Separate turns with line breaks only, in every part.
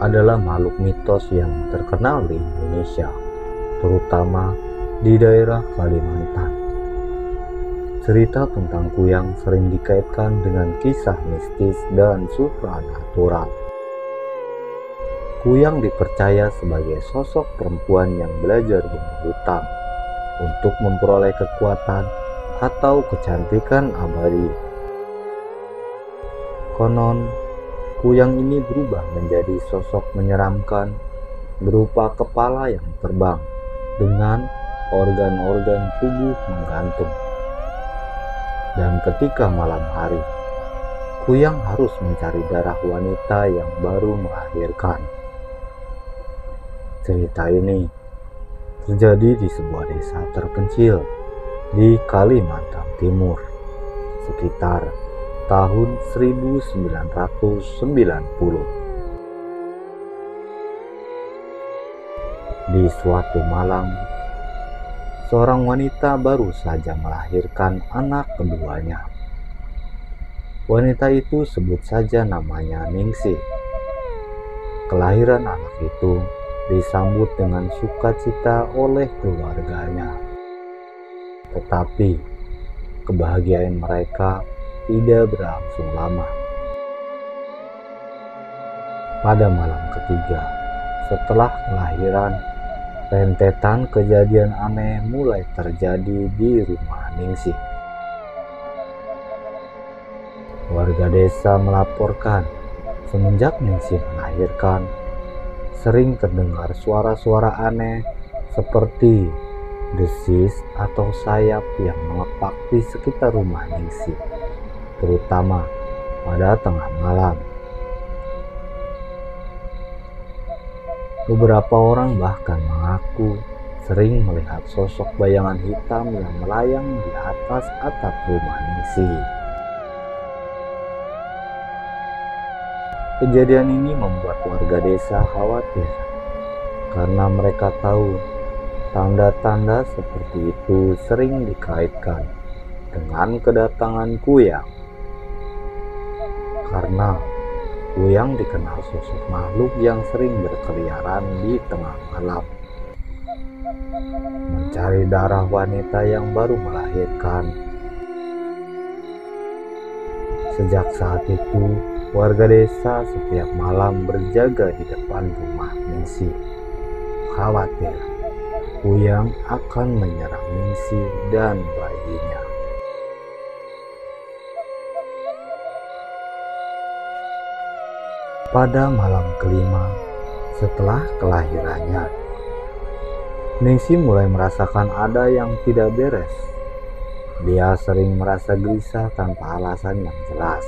adalah makhluk mitos yang terkenal di Indonesia, terutama di daerah Kalimantan. Cerita tentang Kuyang sering dikaitkan dengan kisah mistis dan supranatural. Kuyang dipercaya sebagai sosok perempuan yang belajar berhutang untuk memperoleh kekuatan atau kecantikan abadi. Konon, Kuyang ini berubah menjadi sosok menyeramkan berupa kepala yang terbang dengan organ-organ tubuh menggantung. Dan ketika malam hari, Kuyang harus mencari darah wanita yang baru melahirkan. Cerita ini terjadi di sebuah desa terpencil di Kalimantan Timur sekitar tahun 1990. Di suatu malam, seorang wanita baru saja melahirkan anak keduanya. Wanita itu sebut saja namanya Ningsih. Kelahiran anak itu disambut dengan sukacita oleh keluarganya. Tetapi kebahagiaan mereka tidak berlangsung lama. Pada malam ketiga, setelah kelahiran, rentetan kejadian aneh mulai terjadi di rumah Ningsih. Warga desa melaporkan semenjak Ningsih melahirkan, sering terdengar suara-suara aneh seperti desis atau sayap yang mengepak di sekitar rumah Ningsih, terutama pada tengah malam. Beberapa orang bahkan mengaku sering melihat sosok bayangan hitam yang melayang di atas atap rumah Ningsih. Kejadian ini membuat warga desa khawatir karena mereka tahu tanda-tanda seperti itu sering dikaitkan dengan kedatangan Kuyang. Karena Kuyang dikenal sosok makhluk yang sering berkeliaran di tengah malam, mencari darah wanita yang baru melahirkan. Sejak saat itu, warga desa setiap malam berjaga di depan rumah Ningsih, khawatir Kuyang akan menyerang Ningsih dan bayinya. Pada malam kelima setelah kelahirannya, Ningsih mulai merasakan ada yang tidak beres. Dia sering merasa gelisah tanpa alasan yang jelas.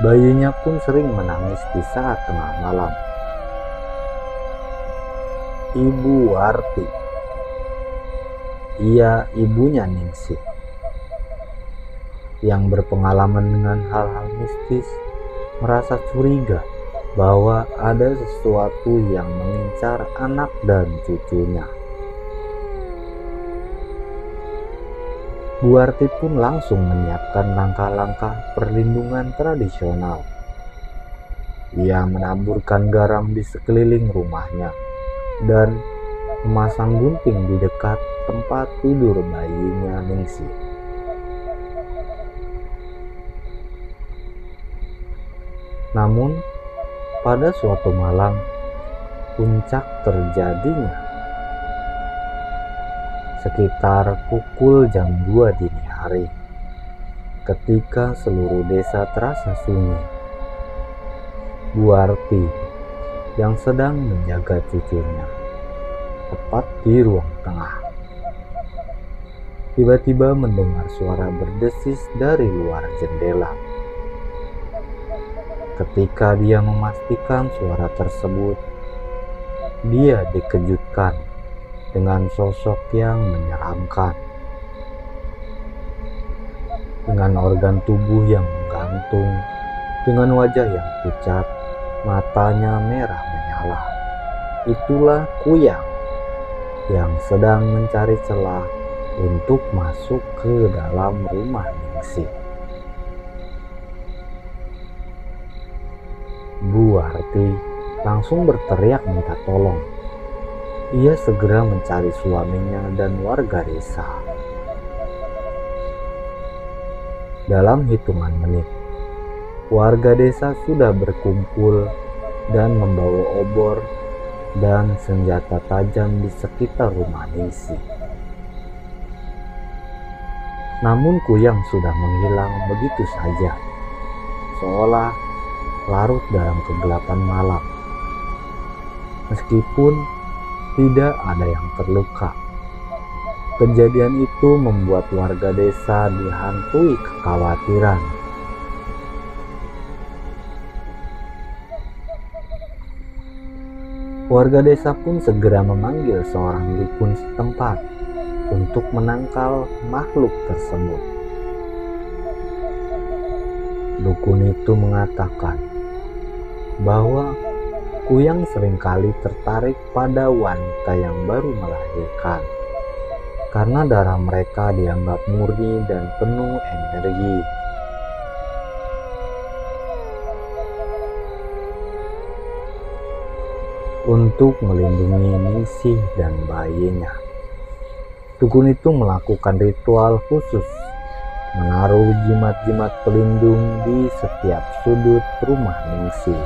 Bayinya pun sering menangis di saat tengah malam. Ibu Warti, ia ibunya Ningsih, yang berpengalaman dengan hal-hal mistis, merasa curiga bahwa ada sesuatu yang mengincar anak dan cucunya. Bu Warti pun langsung menyiapkan langkah-langkah perlindungan tradisional. Ia menaburkan garam di sekeliling rumahnya dan memasang gunting di dekat tempat tidur bayinya Ningsih. Namun, pada suatu malam, puncak terjadinya. Sekitar pukul jam 2 dini hari, ketika seluruh desa terasa sunyi, Bu Warti yang sedang menjaga cucunya, tepat di ruang tengah, tiba-tiba mendengar suara berdesis dari luar jendela. Ketika dia memastikan suara tersebut, dia dikejutkan dengan sosok yang menyeramkan. Dengan organ tubuh yang menggantung, dengan wajah yang pucat, matanya merah menyala. Itulah Kuyang yang sedang mencari celah untuk masuk ke dalam rumah Ningsih. Bu Arti langsung berteriak minta tolong. Ia segera mencari suaminya dan warga desa. Dalam hitungan menit, warga desa sudah berkumpul dan membawa obor dan senjata tajam di sekitar rumah Ningsih. Namun Kuyang sudah menghilang begitu saja, seolah larut dalam kegelapan malam. Meskipun tidak ada yang terluka, kejadian itu membuat warga desa dihantui kekhawatiran. Warga desa pun segera memanggil seorang dukun setempat untuk menangkal makhluk tersebut. Dukun itu mengatakan bahwa Kuyang seringkali tertarik pada wanita yang baru melahirkan karena darah mereka dianggap murni dan penuh energi. Untuk melindungi Ningsih dan bayinya, dukun itu melakukan ritual khusus, menaruh jimat-jimat pelindung di setiap sudut rumah Ningsih.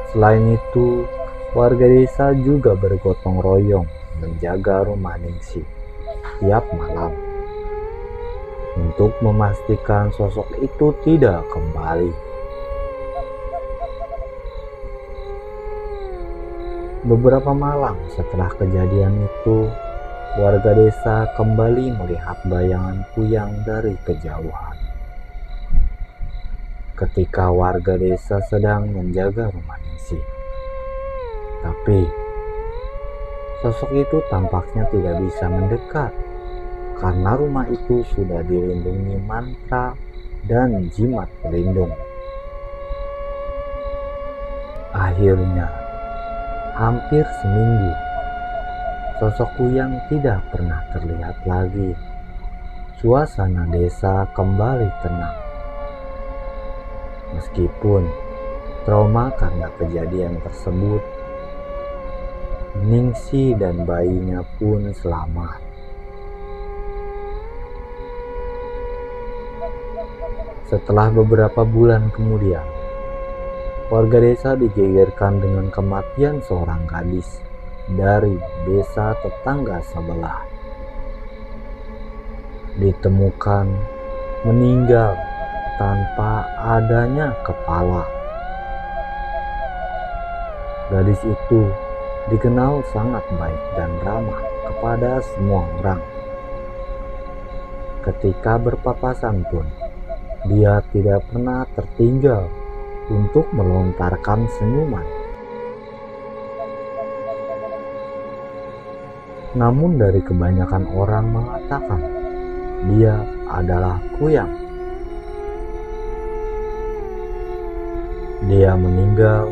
Selain itu, warga desa juga bergotong royong menjaga rumah Ningsih tiap malam untuk memastikan sosok itu tidak kembali. Beberapa malam setelah kejadian itu, warga desa kembali melihat bayangan Kuyang dari kejauhan. Ketika warga desa sedang menjaga rumah Ningsih, tapi sosok itu tampaknya tidak bisa mendekat karena rumah itu sudah dilindungi mantra dan jimat pelindung. Akhirnya, hampir seminggu, sosok Kuyang tidak pernah terlihat lagi. Suasana desa kembali tenang. Meskipun trauma karena kejadian tersebut, Ningsih dan bayinya pun selamat. Setelah beberapa bulan kemudian, warga desa digegerkan dengan kematian seorang gadis dari desa tetangga sebelah. Ditemukan meninggal tanpa adanya kepala. Gadis itu dikenal sangat baik dan ramah kepada semua orang. Ketika berpapasan pun, dia tidak pernah tertinggal untuk melontarkan senyuman. Namun dari kebanyakan orang mengatakan dia adalah Kuyang. Dia meninggal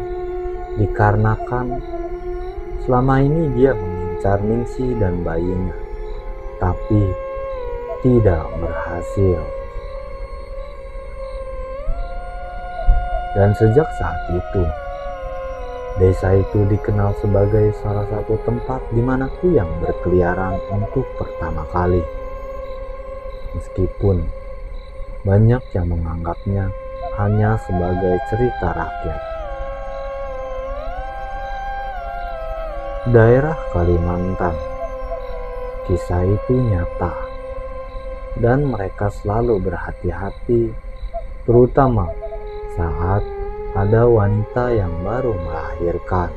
dikarenakan selama ini dia mengincar Ningsih dan bayinya, tapi tidak berhasil. Dan sejak saat itu, desa itu dikenal sebagai salah satu tempat di mana Kuyang berkeliaran untuk pertama kali. Meskipun banyak yang menganggapnya hanya sebagai cerita rakyat. Daerah Kalimantan, kisah itu nyata, dan mereka selalu berhati-hati, terutama saat ada wanita yang baru melahirkan.